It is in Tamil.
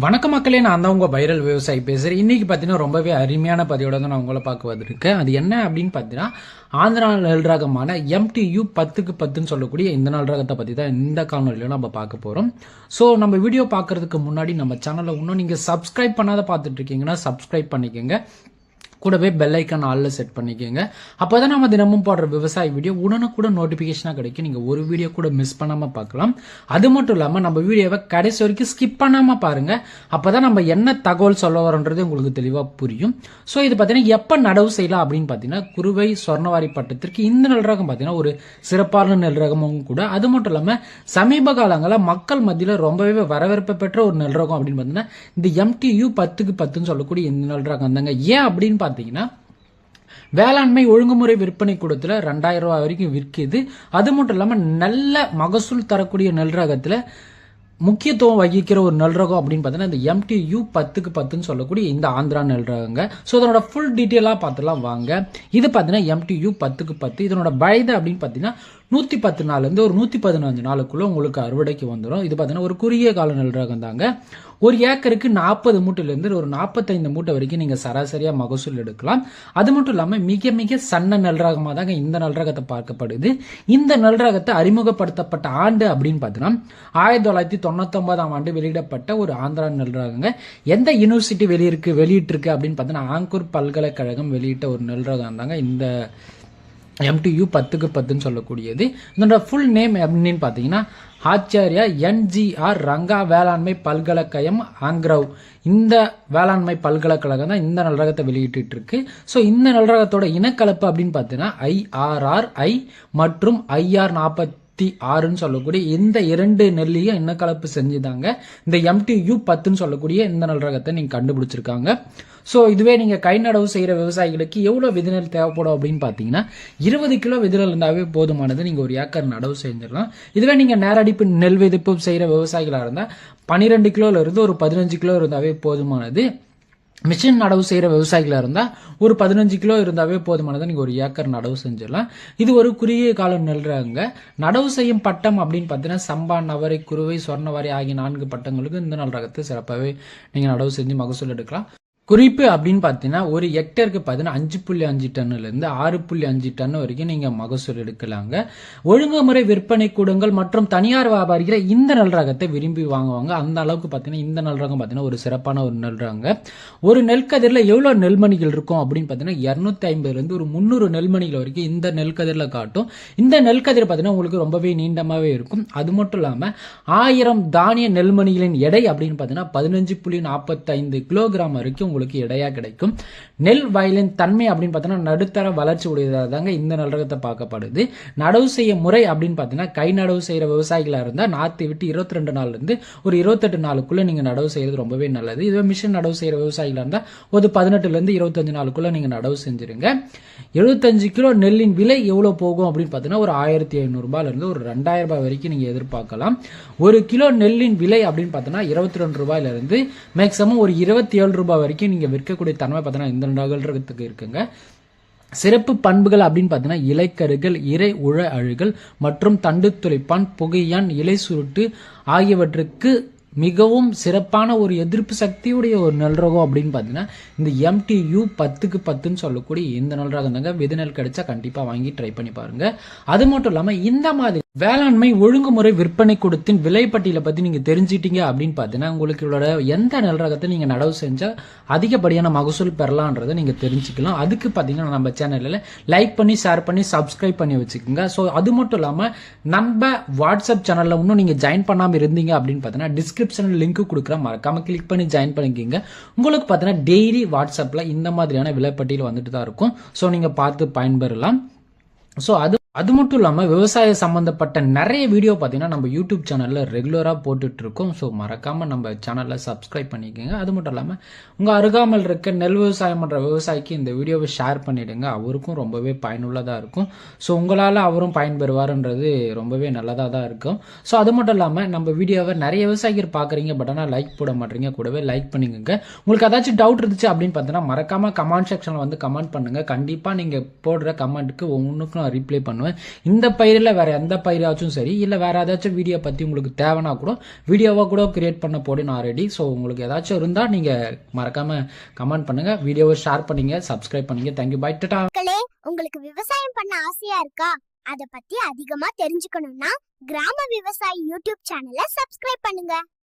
வணக்க மக்களே, நான் தான் உங்க வைரல் விவசாயி பேசுறேன். இன்னைக்கு பாத்தீங்கன்னா ரொம்பவே அருமையான பதிவோட தான் நான் உங்களை பார்க்க வந்திருக்கேன். அது என்ன அப்படின்னு பாத்தீங்கன்னா, ஆந்திரா நெல் ரகமான MTU 10க்கு 10 சொல்லக்கூடிய இந்த நெல் ரகத்தை பத்தி தான் இந்த காணொலியில நம்ம பார்க்க போறோம். ஸோ நம்ம வீடியோ பார்க்கறதுக்கு முன்னாடி நம்ம சேனலை இன்னும் நீங்க சப்ஸ்கிரைப் பண்ணாத பார்த்துட்டு இருக்கீங்கன்னா சப்ஸ்கிரைப் பண்ணிக்கோங்க. கூடவே பெல் ஐக்கான் ஆல்ல செட் பண்ணிக்கோங்க. அப்போதான் நம்ம தினமும் போடுற விவசாய வீடியோ உடனுக்குடன் நோட்டிபிகேஷனாக கிடைக்கும். நீங்க ஒரு வீடியோ கூட மிஸ் பண்ணாம பார்க்கலாம். அது மட்டும் இல்லாம நம்ம வீடியோவை கடைசி வரைக்கும் ஸ்கிப் பண்ணாம பாருங்க. அப்பதான் நம்ம என்ன தகவல் சொல்ல வரோன்றது உங்களுக்கு தெளிவா புரியும். ஸோ இது பார்த்தீங்கன்னா எப்ப நடவு செய்யலாம் அப்படின்னு பார்த்தீங்கன்னா, குருவை சொர்ணவாரி பட்டத்திற்கு இந்த நெல் ரகம் பார்த்தீங்கன்னா ஒரு சிறப்பான நெல் ரகமும் கூட. அது மட்டும் இல்லாம சமீப காலங்களில் மக்கள் மத்தியில் ரொம்பவே வரவேற்பு பெற்ற ஒரு நெல் ரகம் அப்படின்னு பார்த்தீங்கன்னா இந்த MTU 10க்கு 10 சொல்லக்கூடிய இந்த நெல் ரகம் தாங்க. ஏன் அப்படின்னு பார்த்தீங்கன்னா, வேளாண்மை ஒழுங்குமுறை விற்பனை கூடத்துல 2000 ரூபாய் வரைக்கும் விற்கிது. அது மட்டும் இல்லாம நல்ல மகசூல் தரக்கூடிய நெல் ரகத்துல முக்கியத்துவம் வகிக்கிற ஒரு நெல் ரகம் அப்படின்னு பார்த்தீங்கன்னா இந்த MTU 10க்கு 10 சொல்லக்கூடிய இந்த ஆந்திரா நெல் ரகங்க. ஸோ இதனோட ஃபுல் டீட்டெயிலாக பார்த்துலாம் வாங்க. இது பார்த்தீங்கன்னா MTU 10க்கு 10 இதனோட வயது அப்படின்னு பார்த்தீங்கன்னா 110 நாள்லேருந்து ஒரு 115 நாளுக்குள்ள உங்களுக்கு அறுவடைக்கு வந்துடும். இது பார்த்தீங்கன்னா ஒரு குறுகிய கால நெல் ரகம் தாங்க. ஒரு ஏக்கருக்கு 40 மூட்டையிலேருந்து ஒரு 45 மூட்டை வரைக்கும் நீங்கள் சராசரியாக மகசூல் எடுக்கலாம். அது மட்டும் இல்லாமல் மிக மிக சன்ன நெல் ரகமாக தாங்க இந்த நெல் ரகத்தை பார்க்கப்படுது. இந்த நெல் ரகத்தை அறிமுகப்படுத்தப்பட்ட ஆண்டு அப்படின்னு பார்த்தீங்கன்னா 1999ஆம் ஆண்டு வெளியிடப்பட்ட ஒரு ஆந்திரா நெல் ரகங்க. எந்த யூனிவர்சிட்டி வெளியிட்டிருக்கு அப்படின்னு பார்த்தீங்கன்னா ஆங்கூர் பல்கலைக்கழகம் வெளியிட்ட ஒரு நெல் ரகம் தாங்க இந்த MTU 10க்கு 10 சொல்லக்கூடியது. இதோட ஃபுல் நேம் அப்படின்னு பார்த்தீங்கன்னா ஆச்சாரியா NGR ரங்கா வேளாண்மை பல்கலைக்கழகம் ஆங்கிரவ். இந்த வேளாண்மை பல்கலைக்கழகம் தான் இந்த நெல் ரகத்தை வெளியிட்டு இருக்கு. ஸோ இந்த நெல் ரகத்தோட இனக்கலப்பு அப்படின்னு பார்த்தீங்கன்னா IRRI மற்றும் IR46ன்னு சொல்லக்கூடிய இந்த இரண்டு நெல்லையும் இனக்கலப்பு செஞ்சுதாங்க இந்த MTU 10 சொல்லக்கூடிய இந்த நெல் ரகத்தை நீங்க கண்டுபிடிச்சிருக்காங்க. ஸோ இதுவே நீங்கள் கை நடவு செய்கிற விவசாயிகளுக்கு எவ்வளோ விதைநெல் தேவைப்படும் அப்படின்னு பார்த்தீங்கன்னா 20 கிலோ விதைநெல் இருந்தாவே போதுமானது. நீங்கள் ஒரு ஏக்கர் நடவு செஞ்சிடலாம். இதுவே நீங்கள் நேரடிப்பு நெல் விதைப்பு செய்கிற விவசாயிகளாக இருந்தால் 12 கிலோலேருந்து ஒரு 15 கிலோ இருந்தாவே போதுமானது. மிஷின் நடவு செய்கிற விவசாயிகளாக இருந்தால் ஒரு 15 கிலோ இருந்தாவே போதுமானது. நீங்கள் ஒரு ஏக்கர் நடவு செஞ்சிடலாம். இது ஒரு குறுகிய கால நெல் ரகங்க. நடவு செய்யும் பட்டம் அப்படின்னு பார்த்தீங்கன்னா சம்பா, நவரை, குருவை, சொர்ணவாரி ஆகிய 4 பட்டங்களுக்கு இந்த நெல் ரகத்தை சிறப்பாகவே நீங்கள் நடவு செஞ்சு மகசூல் எடுக்கலாம். குறிப்பு அப்படின்னு பார்த்தீங்கன்னா ஒரு ஹெக்டருக்கு பார்த்தீங்கன்னா 5.5 டன்னுலேருந்து 6.5 டன் வரைக்கும் நீங்கள் மகசூல் எடுக்கலாங்க. ஒழுங்குமுறை விற்பனை கூடங்கள் மற்றும் தனியார் வியாபாரிகளை இந்த நெல் ரகத்தை விரும்பி வாங்குவாங்க. அந்த அளவுக்கு பார்த்தீங்கன்னா இந்த நெல் ரகம் பார்த்தீங்கன்னா ஒரு சிறப்பான ஒரு நெல் ரகங்க. ஒரு நெல்கதிரில் எவ்வளோ நெல்மணிகள் இருக்கும் அப்படின்னு பார்த்தீங்கன்னா 250லேருந்து ஒரு 300 நெல்மணிகள் வரைக்கும் இந்த நெல்கதிரில் காட்டும். இந்த நெல்கதிர் பார்த்தீங்கன்னா உங்களுக்கு ரொம்பவே நீண்டமாகவே இருக்கும். அது மட்டும் இல்லாமல் 1000 தானிய நெல்மணிகளின் எடை அப்படின்னு பார்த்தீங்கன்னா 15.45 கிலோகிராம் வரைக்கும் உங்களுக்கு எடையா கிடைக்கும். நெல் வயலின் தன்மை அப்படின்னு பார்த்தீங்கன்னா நடுத்தர வளர்ச்சி உடையதாக தாங்க இந்த நெல் ரகத்தை பார்க்கப்படுது. நடவு செய்ய முறை அப்படின்னு பார்த்தீங்கன்னா கை நடவு செய்யற விவசாயிகளா இருந்தால் நாற்று விட்டு 22 நாள்ல இருந்து ஒரு 28 நாளுக்குள்ள நீங்க நடவு செய்யறது ரொம்பவே நல்லது. இதுவே மிஷின் நடவு செய்யற விவசாயிகளா இருந்தால் ஒரு 18 இருந்து 25 நாளுக்குள்ள நீங்க நடவு செஞ்சிருங்க. 75 கிலோ நெல்லின் விலை எவ்வளவு போகும் அப்படின்னு பார்த்தீங்கன்னா ஒரு 1500 ரூபாயில இருந்து ஒரு 2000 ரூபாய் வரைக்கும் நீங்க எதிர்பார்க்கலாம். ஒரு கிலோ நெல்லின் விலை அப்படின்னு பார்த்தீங்கன்னா 22 ரூபாயில இருந்து மேக்ஸிமம் ஒரு 27 ரூபாய் வரைக்கும் நீங்க விற்கக்கூடிய தன்மை பார்த்தீங்கன்னா இந்த நகல்றதுக்கு இருக்குங்க. சிறப்பு பண்புகள் அப்படின்னு பார்த்தீங்கன்னா இலைக்கருகள், இறை உழ அழுகல் மற்றும் தண்டு துளைப்பான், புகையான், இலை சுருட்டு ஆகியவற்றுக்கு மிகவும் சிறப்பான ஒரு எதிர்ப்பு சக்தியுடைய ஒரு நெல் ரகம் அப்படின்னு பார்த்தீங்கன்னா இந்த MTU 10க்கு 10 சொல்லக்கூடிய இந்த நெல் ரகம் தாங்க. விதைநெல் கிடைச்சா கண்டிப்பா வாங்கி ட்ரை பண்ணி பாருங்க. அது மட்டும் இல்லாம இந்த மாதிரி வேளாண்மை ஒழுங்குமுறை விற்பனை கூடத்தின் விலைப்பட்டியலை பத்தி நீங்க தெரிஞ்சிட்டீங்க அப்படின்னு பார்த்தீங்கன்னா உங்களுக்கு எந்த நெல் ரகத்தை நீங்க நடவு செஞ்சா அதிகப்படியான மகசூல் பெறலான்றதை நீங்க தெரிஞ்சுக்கலாம். அதுக்கு பார்த்தீங்கன்னா நம்ம சேனல்ல லைக் பண்ணி ஷேர் பண்ணி சப்ஸ்கிரைப் பண்ணி வச்சுக்கோங்க. ஸோ அது மட்டும் இல்லாம நம்ம வாட்ஸ்அப் சேனல்ல இன்னும் நீங்க ஜாயின் பண்ணாம இருந்தீங்க அப்படின்னு பார்த்தீங்கன்னா டிஸ்கிரிப்ஷன்ல லிங்க் கொடுக்குறேன், மறக்காம கிளிக் பண்ணி ஜாயின் பண்ணிக்கிங்க. உங்களுக்கு பார்த்தீங்கன்னா டெய்லி வாட்ஸ்அப்ல இந்த மாதிரியான விலைப்பட்டியல் வந்துட்டு தான் இருக்கும். ஸோ நீங்க பார்த்து பயன்பெறலாம். ஸோ அது மட்டும் இல்லாமல் விவசாய சம்பந்தப்பட்ட நிறைய வீடியோ பார்த்தீங்கன்னா நம்ம யூடியூப் சேனலில் ரெகுலராக போட்டுட்டு இருக்கோம். ஸோ மறக்காமல் நம்ம சேனலில் சப்ஸ்கிரைப் பண்ணிக்கோங்க. அது மட்டும் இல்லாமல் உங்கள் அருகாமல் இருக்க நெல் விவசாயம் பண்ணுற விவசாயிக்கு இந்த வீடியோவை ஷேர் பண்ணிவிடுங்க. அவருக்கும் ரொம்பவே பயனுள்ளதாக இருக்கும். ஸோ உங்களால் அவரும் பயன்பெறுவார்ன்றது ரொம்பவே நல்லதாக தான் இருக்கும். ஸோ அது மட்டும் இல்லாமல் நம்ம வீடியோவை நிறைய விவசாயிகள் பார்க்குறீங்க, பட் ஆனால் லைக் போட மாட்டீங்க. கூடவே லைக் பண்ணிக்கோங்க. உங்களுக்கு ஏதாச்சும் டவுட் இருந்துச்சு அப்படின்னு பார்த்தீங்கன்னா மறக்காமல் கமெண்ட் செக்ஷனில் வந்து கமெண்ட் பண்ணுங்கள். கண்டிப்பாக நீங்கள் போடுற கமெண்ட்டுக்கு ஒன்றுக்கும் நான் ரிப்ளை பண்ணுவேன். பண்ணுவேன். இந்த பயிரில் வேற எந்த பயிராச்சும் சரி, இல்லை வேற ஏதாச்சும் வீடியோ பற்றி உங்களுக்கு தேவைன்னா கூட வீடியோவாக கூட கிரியேட் பண்ண போட நான் ரெடி. ஸோ உங்களுக்கு ஏதாச்சும் இருந்தால் நீங்கள் மறக்காம கமெண்ட் பண்ணுங்க, வீடியோவை ஷேர் பண்ணீங்க, சப்ஸ்கிரைப் பண்ணீங்க. தேங்க்யூ, பை, டாடா. உங்களுக்கு விவசாயம் பண்ண ஆசையா இருக்கா? அத பத்தி அதிகமா தெரிஞ்சுக்கணும்னா கிராம விவசாயி யூடியூப் சேனலை சப்ஸ்கிரைப் பண்ணுங்க.